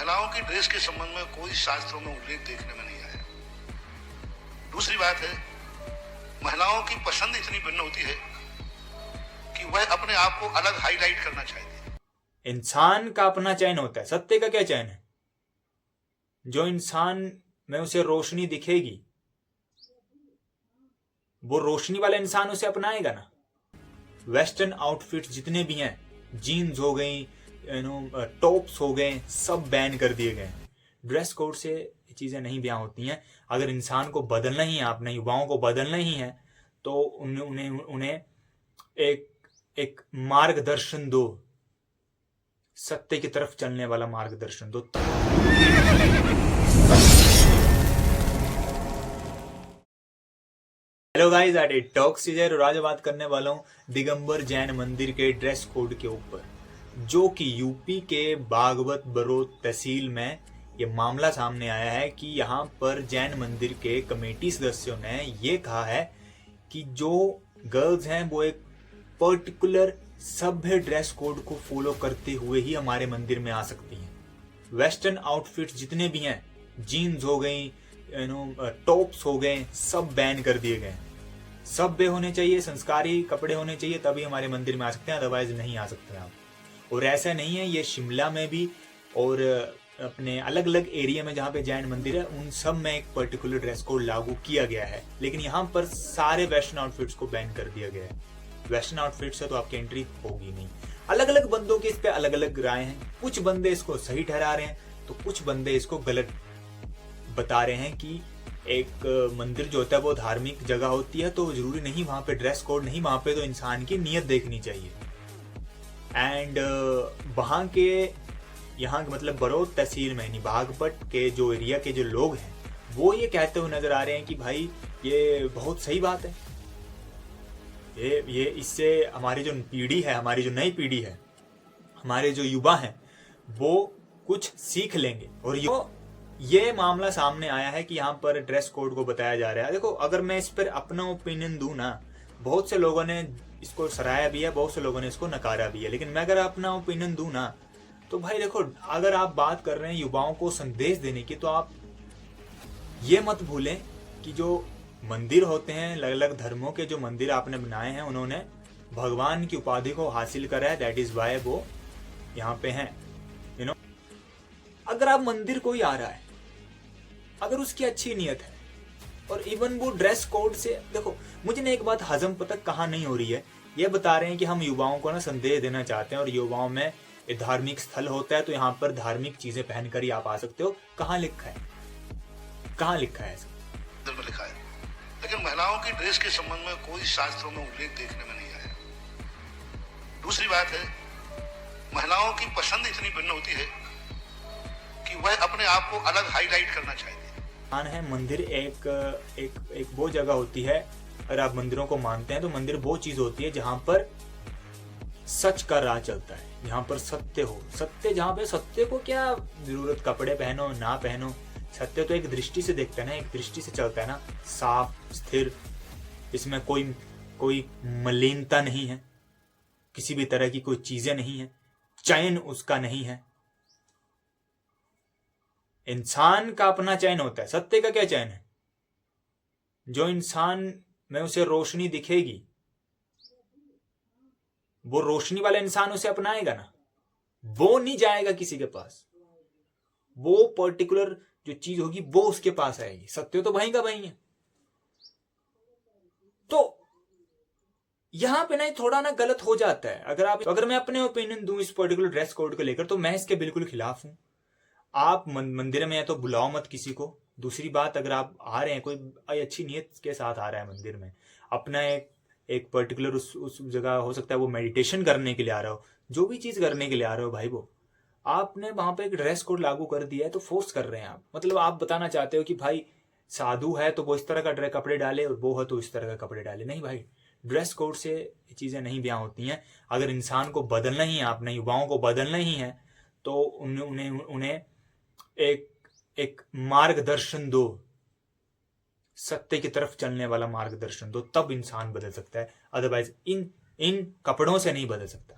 महिलाओं की ड्रेस के संबंध में कोई शास्त्रों में उल्लेख देखने में नहीं आया। दूसरी बात है, महिलाओं की पसंद इतनी भिन्न होती है कि वह अपने आप को अलग हाईलाइट करना चाहती है। इंसान का अपना चयन होता है, सत्य का क्या चयन है? जो इंसान में उसे रोशनी दिखेगी वो रोशनी वाला इंसान उसे अपनाएगा ना। वेस्टर्न आउटफिट जितने भी हैं, जीन्स हो गई, टॉप्स हो गए, सब बैन कर दिए गए। ड्रेस कोड से चीजें नहीं बयां होती हैं। अगर इंसान को बदलना ही है, अपने युवाओं को बदलना ही है, तो उन्हें एक एक मार्गदर्शन दो, सत्य की तरफ चलने वाला मार्गदर्शन दो। Hello guys, at it talks Caesar, और आज बात करने वाला हूं दिगंबर जैन मंदिर के ड्रेस कोड के ऊपर, जो कि यूपी के बागवत बरोद तहसील में ये मामला सामने आया है कि यहाँ पर जैन मंदिर के कमेटी सदस्यों ने ये कहा है कि जो गर्ल्स हैं वो एक पर्टिकुलर सभ्य ड्रेस कोड को फॉलो करते हुए ही हमारे मंदिर में आ सकती हैं। वेस्टर्न आउटफिट्स जितने भी हैं, जीन्स हो गई, टॉप्स हो गए, सब बैन कर दिए गए। सभ्य होने चाहिए, संस्कारी कपड़े होने चाहिए, तभी हमारे मंदिर में आ सकते हैं, अदरवाइज नहीं आ सकते आप। और ऐसा नहीं है, ये शिमला में भी और अपने अलग अलग एरिया में जहाँ पे जैन मंदिर है उन सब में एक पर्टिकुलर ड्रेस कोड लागू किया गया है, लेकिन यहाँ पर सारे वेस्टर्न आउटफिट्स को बैन कर दिया गया है। वेस्टर्न आउटफिट से तो आपकी एंट्री होगी नहीं। अलग अलग बंदों की इस पे अलग अलग राय हैं। कुछ बंदे इसको सही ठहरा रहे हैं तो कुछ बंदे इसको गलत बता रहे हैं कि एक मंदिर जो होता है वो धार्मिक जगह होती है, तो जरूरी नहीं वहां पे ड्रेस कोड नहीं, वहां पे तो इंसान की नीयत देखनी चाहिए। एंड वहां के यहाँ मतलब बरोद तहसील में बागपत के जो एरिया के जो लोग हैं वो ये कहते हुए नजर आ रहे हैं कि भाई ये बहुत सही बात है, ये इससे हमारी जो पीढ़ी है, हमारी जो नई पीढ़ी है, हमारे जो युवा हैं वो कुछ सीख लेंगे। और ये मामला सामने आया है कि यहाँ पर ड्रेस कोड को बताया जा रहा है। देखो, अगर मैं इस पर अपना ओपिनियन दूं ना, बहुत से लोगों ने इसको सराहा भी है, बहुत से लोगों ने इसको नकारा भी है, लेकिन मैं अगर अपना ओपिनियन दूं ना, तो भाई देखो, अगर आप बात कर रहे हैं युवाओं को संदेश देने की, तो आप ये मत भूलें कि जो मंदिर होते हैं, अलग अलग धर्मों के जो मंदिर आपने बनाए हैं, उन्होंने भगवान की उपाधि को हासिल करा है, दैट इज वाई वो यहाँ पे हैं। अगर आप मंदिर कोई आ रहा है, अगर उसकी अच्छी नीयत है और इवन वो ड्रेस कोड से, देखो मुझे ना एक बात हजम तक कहाँ नहीं हो रही है। ये बता रहे हैं कि हम युवाओं को ना संदेश देना चाहते हैं और युवाओं में धार्मिक स्थल होता है तो यहाँ पर धार्मिक चीजें पहनकर ही आप आ सकते हो। कहाँ लिखा है, कहाँ लिखा है? लिखा है, लेकिन महिलाओं की ड्रेस के संबंध में कोई शास्त्रों में उल्लेख देखने में नहीं आया। दूसरी बात है, महिलाओं की पसंद इतनी भिन्न होती है कि वह अपने आप को अलग हाईलाइट करना चाहती है। मंदिर एक वो जगह होती है, अगर आप मंदिरों को मानते हैं तो मंदिर वो चीज होती है जहां पर सच का राह चलता है, जहां पर सत्य हो। सत्य जहां पे, सत्य को क्या जरूरत कपड़े पहनो ना पहनो, सत्य तो एक दृष्टि से देखता है ना, एक दृष्टि से चलता है ना, साफ स्थिर, इसमें कोई मलिनता नहीं है, किसी भी तरह की कोई चीजें नहीं है, चयन उसका नहीं है। इंसान का अपना चयन होता है, सत्य का क्या चयन है? जो इंसान में उसे रोशनी दिखेगी वो रोशनी वाला इंसान उसे अपनाएगा ना, वो नहीं जाएगा किसी के पास, वो पर्टिकुलर जो चीज होगी वो उसके पास आएगी। सत्य तो वहीं का वहीं है। तो यहां पे ना थोड़ा ना गलत हो जाता है। अगर मैं अपने ओपिनियन दूं इस पर्टिकुलर ड्रेस कोड को लेकर, तो मैं इसके बिल्कुल खिलाफ हूं। आप मंदिर में है तो बुलाओ मत किसी को। दूसरी बात, अगर आप आ रहे हैं, कोई अच्छी नीयत के साथ आ रहा है मंदिर में, अपना एक पर्टिकुलर उस जगह हो सकता है वो मेडिटेशन करने के लिए आ रहा हो, जो भी चीज करने के लिए आ रहे हो भाई, वो आपने वहां पे एक ड्रेस कोड लागू कर दिया है तो फोर्स कर रहे हैं आप। मतलब आप बताना चाहते हो कि भाई साधु है तो वो इस तरह का कपड़े डाले और वो है तो इस तरह का कपड़े डाले। नहीं भाई, ड्रेस कोड से चीजें नहीं बयां होती हैं। अगर इंसान को बदलना ही है, आपने युवाओं को बदलना ही है, तो उन्हें एक मार्गदर्शन दो, सत्य की तरफ चलने वाला मार्गदर्शन दो, तब इंसान बदल सकता है, अदरवाइज इन कपड़ों से नहीं बदल सकता।